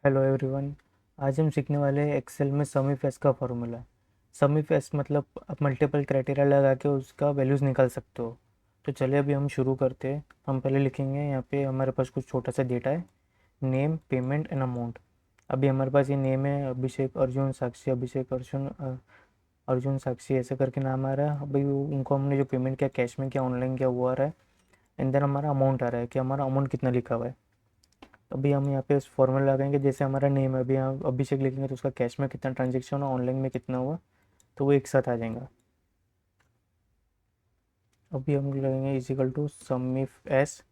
Hello everyone. आज हम सीखने वाले हैं एक्सेल में सम इफ एस का फॉर्मूला। सम इफ एस मतलब आप मल्टीपल क्राइटेरिया लगा के उसका वैल्यूज़ निकाल सकते हो। तो चलिए अभी हम शुरू करते हैं। हम पहले लिखेंगे, यहाँ पे हमारे पास कुछ छोटा सा डेटा है, नेम, पेमेंट एंड अमाउंट। अभी हमारे पास ये नेम है अभिषेक अर्जुन साक्षी, अभिषेक अर्जुन अर्जुन साक्षी ऐसे करके नाम आ रहा है। अभी उनको हमने जो पेमेंट किया, कैश में किया, ऑनलाइन किया, वो आ रहा है। एंड देन हमारा अमाउंट आ रहा है कि हमारा अमाउंट कितना लिखा हुआ है। अभी हम यहाँ पे उस फॉर्मूला लगाएंगे, जैसे हमारा नेम है, अभी यहाँ अभिषेक लिखेंगे तो उसका कैश में कितना ट्रांजेक्शन हुआ, ऑनलाइन में कितना हुआ, तो वो एक साथ आ जाएगा। अभी हम लगेंगे equal to sum if S.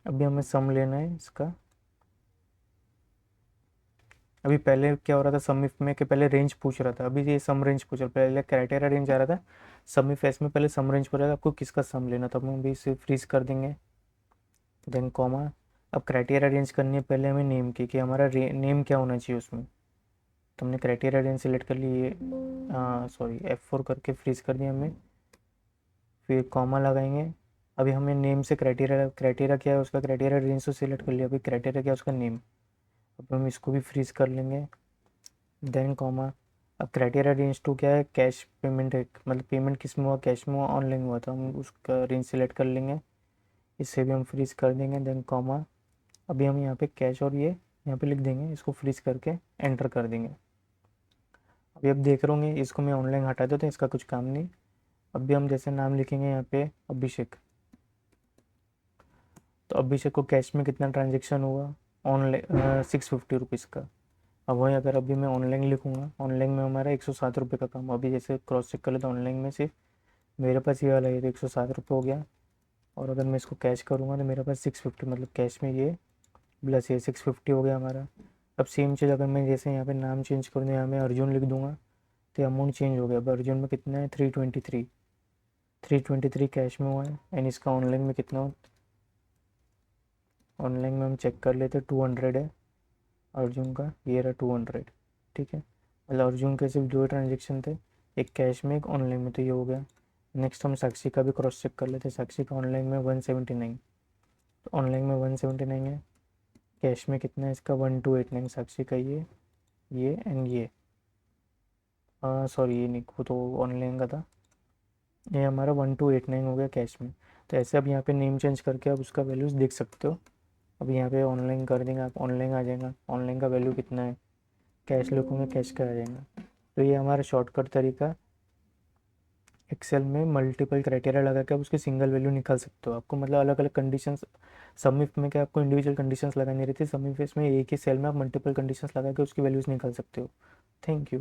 अभी हमें सम लेना है इसका। अभी पहले क्या हो रहा था सम इफ में, कि पहले रेंज पूछ रहा था, अभी ये सम रेंज पूछ रहा था। पहले क्राइटेरिया रेंज आ रहा था, सम इफ एस में पहले सम रेंज पूछ रहा था आपको किसका सम लेना था। हम अभी इसे फ्रीज कर देंगे, देन कॉमा। अब क्राइटेरिया रेंज करनी है पहले हमें नेम की, कि हमारा नेम क्या होना चाहिए उसमें। तो हमने क्राइटेरिया रेंज सेलेक्ट कर लिए, सॉरी F4 करके फ्रीज कर दिया हमने। फिर कॉमा लगाएंगे। अभी हमें नेम से क्राइटेरिया क्राइटेरिया क्या है उसका, क्राइटेरिया रेंज तो सिलेक्ट कर लिया, अभी क्राइटेरिया क्या है उसका नेम। अब हम इसको भी फ्रीज कर लेंगे, देन कॉमा। अब क्राइटेरिया रेंज टू क्या है, कैश पेमेंट है, मतलब पेमेंट किस में हुआ, कैश में हुआ, ऑनलाइन हुआ, तो हम उसका रेंज सेलेक्ट कर लेंगे। इससे भी हम फ्रीज कर देंगे, देन कॉमा। अभी हम यहाँ पे कैश और ये यहाँ पे लिख देंगे, इसको फ्रीज करके एंटर कर देंगे। अभी अब देख रहे होंगे, इसको मैं ऑनलाइन हटा देता हूँ, इसका कुछ काम नहीं। अभी हम जैसे नाम लिखेंगे यहाँ पे अभिषेक, तो अभिषेक को कैश में कितना ट्रांजेक्शन हुआ, ऑनलाइन 650 रुपीज़ का। अब वही अगर अभी मैं ऑनलाइन लिखूँगा, ऑनलाइन में हमारा 107 रुपये का काम। अभी जैसे क्रॉस चेक कर लेते ऑनलाइन में, सिर्फ मेरे पास ये वाला है तो 107 रुपये हो गया। और अगर मैं इसको कैश करूँगा तो मेरे पास 650, मतलब कैश में ये प्लस ये 650 हो गया हमारा। अब सेम चीज़ अगर मैं जैसे यहाँ पे नाम चेंज कर दूँ, यहाँ मैं अर्जुन लिख दूँगा, तो अमाउंट चेंज हो गया। अब अर्जुन में कितना है, 323 कैश में हुआ है। एंड इसका ऑनलाइन में कितना हो, ऑनलाइन में हम चेक कर लेते, 200 है अर्जुन का, ये रहा 200। ठीक है, मतलब अर्जुन के सिर्फ दो ट्रांजेक्शन थे, एक कैश में एक ऑनलाइन में, तो ये हो गया। नेक्स्ट हम साक्षी का भी क्रॉस चेक कर लेते, साक्षी का ऑनलाइन में 179, तो ऑनलाइन में 179 है, कैश में कितना है इसका 1289। साक्षी का ये एंड ये, सॉरी ये नहीं, वो तो ऑनलाइन का था। ये हमारा 1289 हो गया कैश में। तो ऐसे अब यहाँ पे नेम चेंज करके आप उसका वैल्यूज़ देख सकते हो। अब यहाँ पे ऑनलाइन कर देंगे आप, ऑनलाइन आ जाएगा, ऑनलाइन का वैल्यू कितना है, कैश लिखूँगा कैश का आ जाएगा। तो ये हमारा शॉर्टकट तरीका, एक्सेल में मल्टीपल क्राइटेरिया लगा के आप उसकी सिंगल वैल्यू निकाल सकते हो। आपको मतलब अलग अलग कंडीशंस, सबमिट में क्या आपको इंडिविजुअल कंडीशंस लगानी रहती है, सबमिट में एक ही सेल में आप मल्टीपल कंडीशंस लगा के उसकी वैल्यूज़ निकाल सकते हो। Thank you.